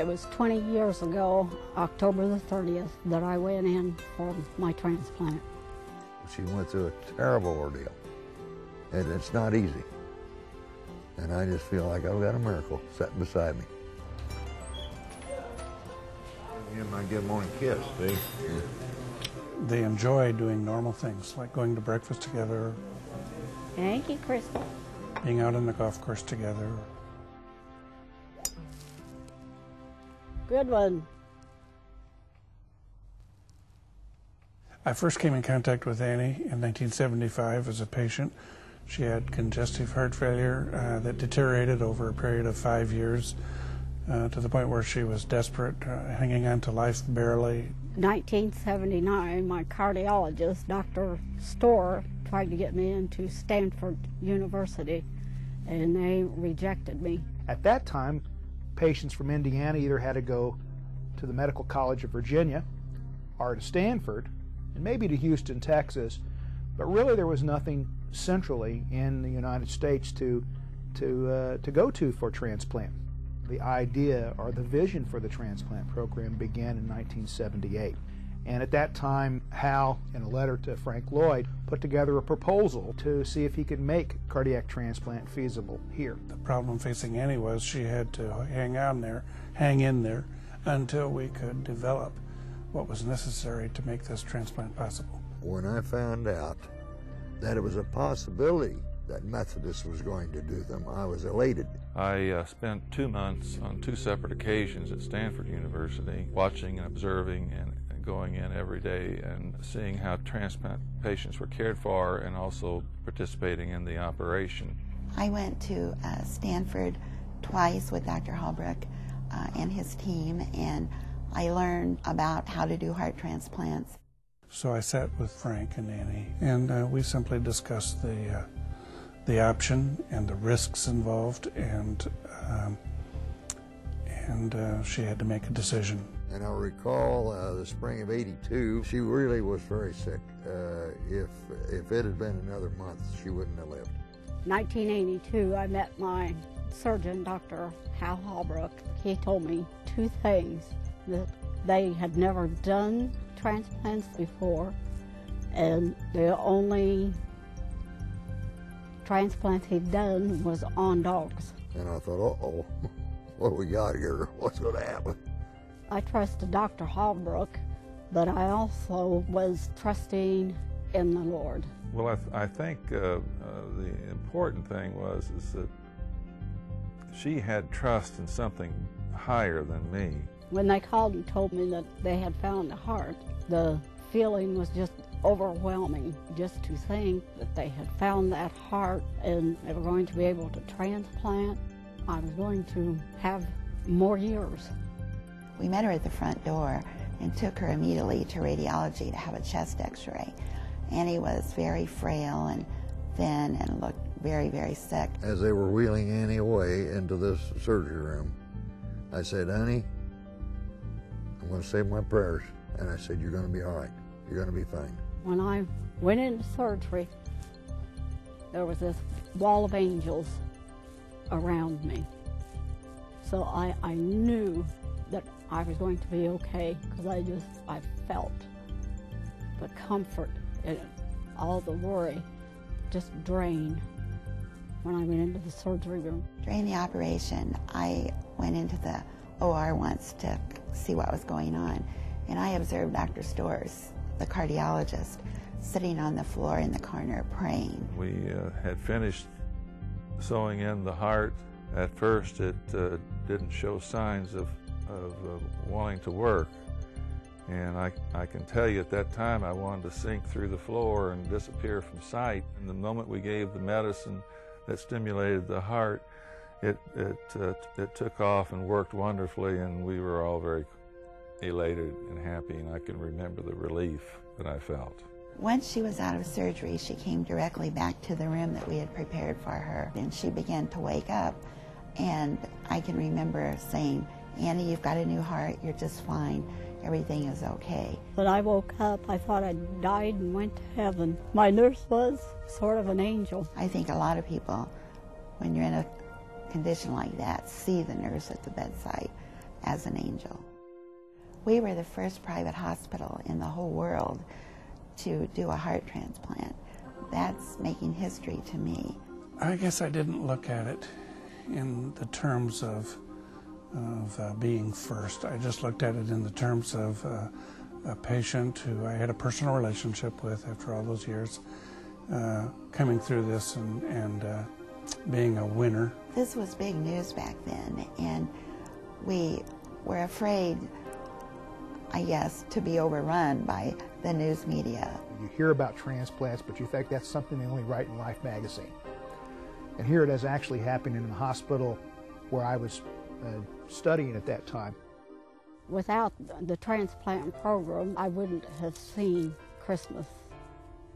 It was 20 years ago, October the 30th, that I went in for my transplant. She went through a terrible ordeal, and it's not easy. And I just feel like I've got a miracle sitting beside me. You might give them a kiss, see? They enjoy doing normal things, like going to breakfast together. Thank you, Crystal. Being out on the golf course together. Good one. I first came in contact with Annie in 1975 as a patient. She had congestive heart failure that deteriorated over a period of 5 years to the point where she was desperate, hanging on to life barely. 1979, my cardiologist, Dr. Storr, tried to get me into Stanford University, and they rejected me. At that time, patients from Indiana either had to go to the Medical College of Virginia or to Stanford, and maybe to Houston, Texas, but really there was nothing centrally in the United States to go to for transplant. The idea or the vision for the transplant program began in 1978. And at that time, Hal, in a letter to Frank Lloyd, put together a proposal to see if he could make cardiac transplant feasible here. The problem facing Annie was she had to hang in there until we could develop what was necessary to make this transplant possible. When I found out that it was a possibility that Methodist was going to do them, I was elated. I spent 2 months on 2 separate occasions at Stanford University, watching and observing and going in every day and seeing how transplant patients were cared for and also participating in the operation. I went to Stanford twice with Dr. Holbrook and his team, and I learned about how to do heart transplants. So I sat with Frank and Annie, and we simply discussed the option and the risks involved, and she had to make a decision. And I recall the spring of '82, she really was very sick. If it had been another month, she wouldn't have lived. 1982, I met my surgeon, Dr. Hal Holbrook. He told me 2 things: that they had never done transplants before, and the only transplant he'd done was on dogs. And I thought, uh-oh, what we got here? What's going to happen? I trusted Dr. Holbrook, but I also was trusting in the Lord. Well, I think the important thing is that she had trust in something higher than me. When they called and told me that they had found the heart, the feeling was just overwhelming, just to think that they had found that heart and they were going to be able to transplant. I was going to have more years. We met her at the front door and took her immediately to radiology to have a chest x-ray. Annie was very frail and thin and looked very, very sick. As they were wheeling Annie away into this surgery room, I said, "Annie, I'm going to say my prayers." And I said, "You're going to be all right. You're going to be fine." When I went into surgery, there was this wall of angels around me. So I knew that I was going to be okay, because I felt the comfort and all the worry just drain when I went into the surgery room. During the operation, I went into the OR once to see what was going on, and I observed Dr. Storrs, the cardiologist, sitting on the floor in the corner praying. We had finished sewing in the heart. At first it didn't show signs of wanting to work, and I can tell you at that time I wanted to sink through the floor and disappear from sight. And the moment we gave the medicine that stimulated the heart, it took off and worked wonderfully, and we were all very elated and happy, and I can remember the relief that I felt. Once she was out of surgery, she came directly back to the room that we had prepared for her, and she began to wake up, and I can remember saying, "Annie, you've got a new heart, you're just fine, everything is okay." When I woke up, I thought I'd died and went to heaven. My nurse was sort of an angel. I think a lot of people, when you're in a condition like that, see the nurse at the bedside as an angel. We were the first private hospital in the whole world to do a heart transplant. That's making history to me. I guess I didn't look at it in the terms of being first. I just looked at it in the terms of a patient who I had a personal relationship with after all those years, coming through this and being a winner. This was big news back then, and we were afraid, I guess, to be overrun by the news media. You hear about transplants, but you think that's something they only write in Life magazine. And here it is actually happening in the hospital where I was studying at that time. Without the transplant program, I wouldn't have seen Christmas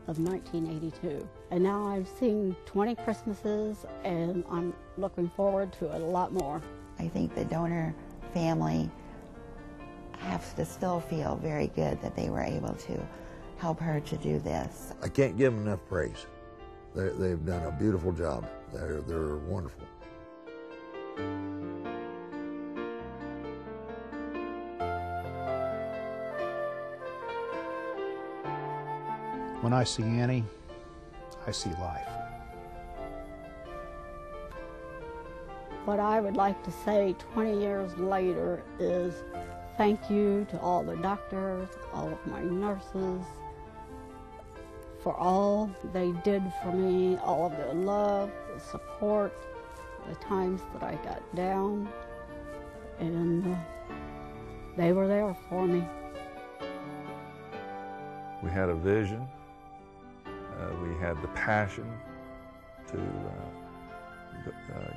of 1982. And now I've seen 20 Christmases, and I'm looking forward to it a lot more. I think the donor family have to still feel very good that they were able to help her to do this. I can't give them enough praise. They've done a beautiful job. They're wonderful. When I see Annie, I see life. What I would like to say 20 years later is thank you to all the doctors, all of my nurses, for all they did for me, all of their love, the support, the times that I got down, and they were there for me. We had a vision. We had the passion to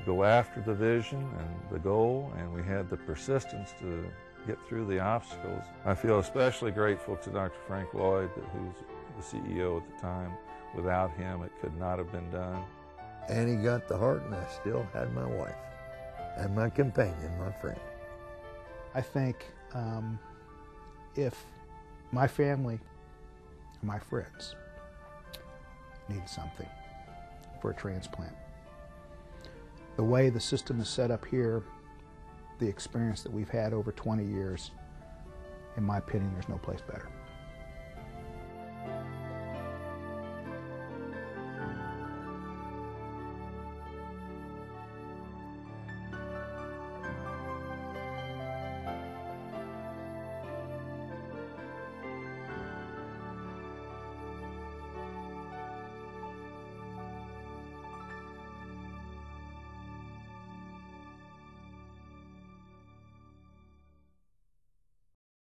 go after the vision and the goal, and we had the persistence to get through the obstacles. I feel especially grateful to Dr. Frank Lloyd, who's the CEO at the time. Without him, it could not have been done. Annie got the heart, and I still had my wife and my companion, my friend. I think if my family, my friends, need something for a transplant, the way the system is set up here, the experience that we've had over 20 years, in my opinion, there's no place better.